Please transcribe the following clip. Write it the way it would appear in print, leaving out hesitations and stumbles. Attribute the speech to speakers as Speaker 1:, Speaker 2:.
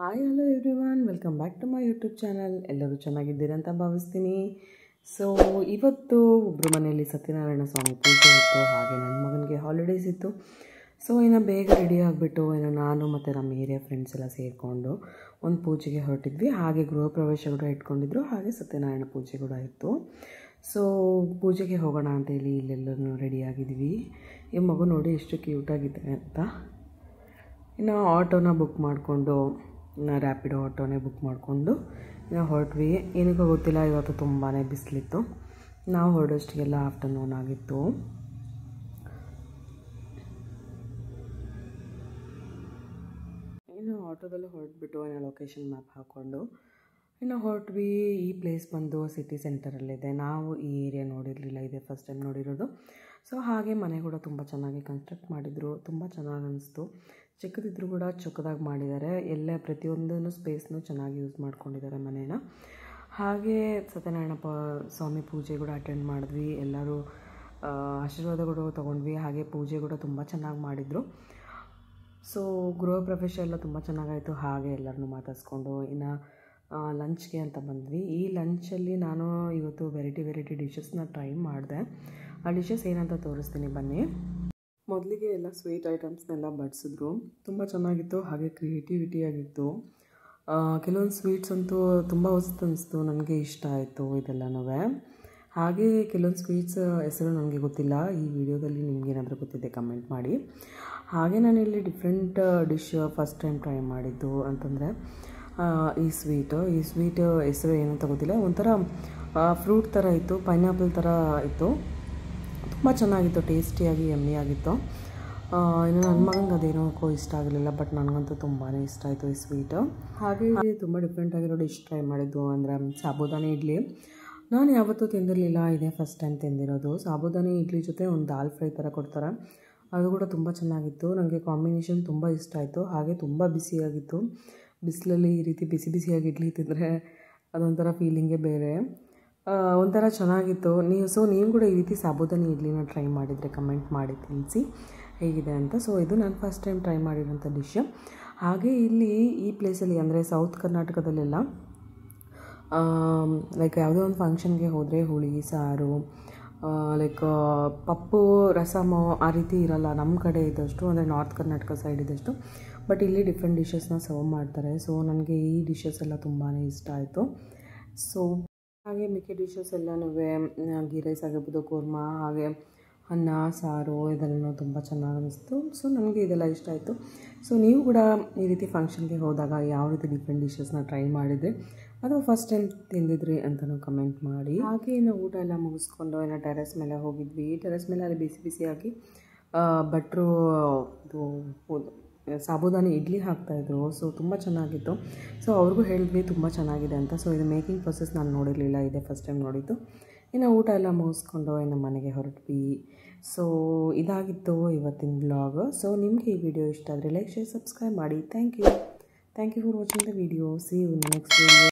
Speaker 1: Hi hello everyone, welcome back to my YouTube channel. ಎಲ್ಲರೂ ಚೆನ್ನಾಗಿದ್ದೀರಿ ಅಂತ ಭಾವಿಸ್ತೀನಿ. ಸೊ ಇವತ್ತು ಒಬ್ಬರು ಮನೆಯಲ್ಲಿ ಸತ್ಯನಾರಾಯಣ ಸ್ವಾಮಿ ಪೂಜೆ ಇತ್ತು, ಹಾಗೆ ನನ್ನ ಮಗನಿಗೆ ಹಾಲಿಡೇಸ್ ಇತ್ತು. ಸೊ ಇನ್ನು ಬೇಗ ರೆಡಿ ಆಗಿಬಿಟ್ಟು ನಾನು ಮತ್ತು ನಮ್ಮ ಏರಿಯಾ ಫ್ರೆಂಡ್ಸ್ ಎಲ್ಲ ಸೇರಿಕೊಂಡು ಒಂದು ಪೂಜೆಗೆ ಹೊರಟಿದ್ವಿ. ಹಾಗೆ ಗೃಹ ಪ್ರವೇಶ ಕೂಡ ಇಟ್ಕೊಂಡಿದ್ರು, ಹಾಗೆ ಸತ್ಯನಾರಾಯಣ ಪೂಜೆ ಕೂಡ ಇತ್ತು. ಸೊ ಪೂಜೆಗೆ ಹೋಗೋಣ ಅಂತೇಳಿ ಇಲ್ಲೆಲ್ಲರೂ ರೆಡಿಯಾಗಿದ್ವಿ. ಈ ಮಗು ನೋಡಿ ಎಷ್ಟು ಕ್ಯೂಟಾಗಿದೆ ಅಂತ. ಇನ್ನು ಆಟೋನ ಬುಕ್ ಮಾಡಿಕೊಂಡು, ರ್ಯಾಪಿಡೋ ಆಟೋನೇ ಬುಕ್ ಮಾಡಿಕೊಂಡು ಹೊರಟ್ವಿ. ಏನಕ್ಕೂ ಗೊತ್ತಿಲ್ಲ, ಇವತ್ತು ತುಂಬಾ ಬಿಸಿಲಿತ್ತು. ನಾವು ಹೊರಡೋಷ್ಟಿಗೆಲ್ಲ ಆಫ್ಟರ್ನೂನ್ ಆಗಿತ್ತು. ಇನ್ನು ಆಟೋದಲ್ಲಿ ಹೊರಟ್ಬಿಟ್ಟು ಲೊಕೇಶನ್ ಮ್ಯಾಪ್ ಹಾಕ್ಕೊಂಡು ಹೊರಟ್ವಿ. ಈ ಪ್ಲೇಸ್ ಬಂದು ಸಿಟಿ ಸೆಂಟರಲ್ಲಿದೆ. ನಾವು ಈ ಏರಿಯಾ ನೋಡಿರಲಿಲ್ಲ, ಇದೆ ಫಸ್ಟ್ ಟೈಮ್ ನೋಡಿರೋದು. ಸೊ ಹಾಗೆ ಮನೆ ಕೂಡ ತುಂಬ ಚೆನ್ನಾಗಿ ಕನ್ಸ್ಟ್ರಕ್ಟ್ ಮಾಡಿದರು, ತುಂಬ ಚೆನ್ನಾಗಿ ಅನಿಸ್ತು. ಚಿಕ್ಕದಿದ್ದರೂ ಕೂಡ ಚಿಕ್ಕದಾಗಿ ಮಾಡಿದ್ದಾರೆ. ಎಲ್ಲ ಪ್ರತಿಯೊಂದೂ ಸ್ಪೇಸ್ನೂ ಚೆನ್ನಾಗಿ ಯೂಸ್ ಮಾಡ್ಕೊಂಡಿದ್ದಾರೆ ಮನೇನ. ಹಾಗೆ ಸತ್ಯನಾರಾಯಣ ಸ್ವಾಮಿ ಪೂಜೆ ಕೂಡ ಅಟೆಂಡ್ ಮಾಡಿದ್ವಿ. ಎಲ್ಲರೂ ಆಶೀರ್ವಾದ ಕೂಡ ತೊಗೊಂಡ್ವಿ. ಹಾಗೆ ಪೂಜೆ ಕೂಡ ತುಂಬ ಚೆನ್ನಾಗಿ ಮಾಡಿದರು. ಸೊ ಗೃಹ ಪ್ರವೇಶ ಎಲ್ಲ ತುಂಬ ಚೆನ್ನಾಗಾಯಿತು. ಹಾಗೆ ಎಲ್ಲರನ್ನೂ ಮಾತಾಡಿಸ್ಕೊಂಡು ಇನ್ನು ಲಂಚ್ಗೆ ಅಂತ ಬಂದ್ವಿ. ಈ ಲಂಚಲ್ಲಿ ನಾನು ಇವತ್ತು ವೆರೈಟಿ ಡಿಶಸ್ನ ಟ್ರೈ ಮಾಡಿದೆ. ಆ ಡಿಶಸ್ ಏನಂತ ತೋರಿಸ್ತೀನಿ ಬನ್ನಿ. ಮೊದಲಿಗೆ ಎಲ್ಲ ಸ್ವೀಟ್ ಐಟಮ್ಸ್ನೆಲ್ಲ ಬಡಿಸಿದ್ರು, ತುಂಬ ಚೆನ್ನಾಗಿತ್ತು. ಹಾಗೆ ಕ್ರಿಯೇಟಿವಿಟಿಯಾಗಿತ್ತು. ಕೆಲವೊಂದು ಸ್ವೀಟ್ಸ್ ಅಂತೂ ತುಂಬ ಹೊಸ್ತು ಅನಿಸ್ತು, ನನಗೆ ಇಷ್ಟ ಆಯಿತು ಇದೆಲ್ಲನೂ. ಹಾಗೆ ಕೆಲವೊಂದು ಸ್ವೀಟ್ಸ್ ಹೆಸರು ನನಗೆ ಗೊತ್ತಿಲ್ಲ. ಈ ವಿಡಿಯೋದಲ್ಲಿ ನಿಮಗೇನಾದರೂ ಗೊತ್ತಿದೆ ಕಮೆಂಟ್ ಮಾಡಿ. ಹಾಗೆ ನಾನಿಲ್ಲಿ different dish first time try ಮಾಡಿದ್ದು ಅಂತಂದರೆ ಈ ಸ್ವೀಟ್ ಹೆಸರು ಏನಂತ ಗೊತ್ತಿಲ್ಲ. ಒಂಥರ ಫ್ರೂಟ್ ಥರ ಇತ್ತು, ಪೈನಾಪಲ್ ಥರ ಇತ್ತು. ತುಂಬ ಚೆನ್ನಾಗಿತ್ತು, ಟೇಸ್ಟಿಯಾಗಿ ಯಮ್ಮಿಯಾಗಿತ್ತು. ಇನ್ನು ನನ್ನ ಮಗನಿಗೆ ಅದೇನೋಕ್ಕೋ ಇಷ್ಟ ಆಗಲಿಲ್ಲ, ಬಟ್ ನನಗಂತೂ ತುಂಬಾ ಇಷ್ಟ ಆಯಿತು ಈ ಸ್ವೀಟು. ಹಾಗೆ ತುಂಬ ಡಿಫ್ರೆಂಟಾಗಿರೋ ಡಿಶ್ ಟ್ರೈ ಮಾಡಿದ್ದು ಅಂದರೆ ಸಾಬೂದಾನಿ ಇಡ್ಲಿ. ನಾನು ಯಾವತ್ತೂ ತಿಂದಿರಲಿಲ್ಲ, ಇದೇ ಫಸ್ಟ್ ಟೈಮ್ ತಿಂದಿರೋದು. ಸಾಬೂದಾನಿ ಇಡ್ಲಿ ಜೊತೆ ಒಂದು ದಾಲ್ ಫ್ರೈ ಥರ ಕೊಡ್ತಾರೆ, ಅದು ಕೂಡ ತುಂಬ ಚೆನ್ನಾಗಿತ್ತು. ನನಗೆ ಕಾಂಬಿನೇಷನ್ ತುಂಬ ಇಷ್ಟ ಆಯಿತು. ಹಾಗೆ ತುಂಬ ಬಿಸಿಯಾಗಿತ್ತು. ಬಿಸಿಲಲ್ಲಿ ಈ ರೀತಿ ಬಿಸಿಯಾಗಿ ಇಡ್ಲಿ ತಿಂದರೆ ಅದೊಂಥರ ಫೀಲಿಂಗೇ ಬೇರೆ, ಒಂಥರ ಚೆನ್ನಾಗಿತ್ತು. ನೀವು ಕೂಡ ಈ ರೀತಿ ಸಾಬೂದಾನಿ ಇಡ್ಲಿನ ಟ್ರೈ ಮಾಡಿದರೆ ಕಮೆಂಟ್ ಮಾಡಿ ತಿಳಿಸಿ ಹೇಗಿದೆ ಅಂತ. ಸೊ ಇದು ನಾನು ಫಸ್ಟ್ ಟೈಮ್ ಟ್ರೈ ಮಾಡಿರೋಂಥ ಡಿಶ್. ಹಾಗೆ ಇಲ್ಲಿ ಈ ಪ್ಲೇಸಲ್ಲಿ ಅಂದರೆ ಸೌತ್ ಕರ್ನಾಟಕದಲ್ಲೆಲ್ಲ ಲೈಕ್ ಯಾವುದೋ ಒಂದು ಫಂಕ್ಷನ್ಗೆ ಹೋದರೆ ಹುಳಿ ಸಾರು, ಲೈಕ್ ಪಪ್ಪು ರಸಮು ಆ ರೀತಿ ಇರಲ್ಲ ನಮ್ಮ ಕಡೆ ಇದ್ದಷ್ಟು, ಅಂದರೆ ನಾರ್ತ್ ಕರ್ನಾಟಕ ಸೈಡ್ ಇದ್ದಷ್ಟು. ಬಟ್ ಇಲ್ಲಿ ಡಿಫ್ರೆಂಟ್ ಡಿಶಸ್ನ ಸರ್ವ್ ಮಾಡ್ತಾರೆ. ಸೊ ನನಗೆ ಈ ಡಿಶಸ್ ಎಲ್ಲ ತುಂಬಾ ಇಷ್ಟ ಆಯಿತು. ಸೊ ಹಾಗೆ ಮಿಕ್ಕಿ ಡಿಶಸ್ ಎಲ್ಲನೂ ಗೀ ರೈಸ್ ಆಗಿರ್ಬೋದು, ಕೂರ್ಮಾ, ಹಾಗೆ ಅನ್ನ ಸಾರು ಇದೆಲ್ಲನೂ ತುಂಬ ಚೆನ್ನಾಗಿ ಅನಿಸ್ತು. ಸೊ ನನಗೆ ಇದೆಲ್ಲ ಇಷ್ಟ ಆಯಿತು. ಸೊ ನೀವು ಕೂಡ ಈ ರೀತಿ ಫಂಕ್ಷನ್ಗೆ ಹೋದಾಗ ಯಾವ ರೀತಿ ಡಿಫ್ರೆಂಟ್ ಡಿಶಸ್ನ ಟ್ರೈ ಮಾಡಿದರೆ ಅಥವಾ ಫಸ್ಟ್ ಟೈಮ್ ತಿಂದಿದ್ರಿ ಅಂತಲೂ ಕಮೆಂಟ್ ಮಾಡಿ. ಹಾಗೆ ಇನ್ನು ಊಟ ಎಲ್ಲ ಮುಗಿಸ್ಕೊಂಡು ಟೆರೆಸ್ ಮೇಲೆ ಹೋಗಿದ್ವಿ. ಟೆರೆಸ್ ಮೇಲೆ ಅಲ್ಲಿ ಬಿಸಿಯಾಗಿ ಭಟ್ರು ಇದು ಸಾಬೂದಾನಿ ಇಡ್ಲಿ ಹಾಕ್ತಾಯಿದ್ರು. ಸೊ ತುಂಬ ಚೆನ್ನಾಗಿತ್ತು. ಸೊ ಅವ್ರಿಗೂ ಹೇಳಿದ್ವಿ ತುಂಬ ಚೆನ್ನಾಗಿದೆ ಅಂತ. ಸೊ ಇದು ಮೇಕಿಂಗ್ ಪ್ರೊಸೆಸ್ ನಾನು ನೋಡಿರಲಿಲ್ಲ, ಇದೇ ಫಸ್ಟ್ ಟೈಮ್ ನೋಡಿದ್ದು. ಇನ್ನು ಊಟ ಎಲ್ಲ ಮುಗಿಸ್ಕೊಂಡು ಮನೆಗೆ ಹೊರಟ್ವಿ. ಸೊ ಇದಾಗಿತ್ತು ಇವತ್ತಿನ ವ್ಲಾಗ್. ಸೊ ನಿಮಗೆ ಈ ವಿಡಿಯೋ ಇಷ್ಟ ಆದರೆ ಲೈಕ್, ಶೇರ್, ಸಬ್ಸ್ಕ್ರೈಬ್ ಮಾಡಿ. Thank you for watching the video. See you in the next video.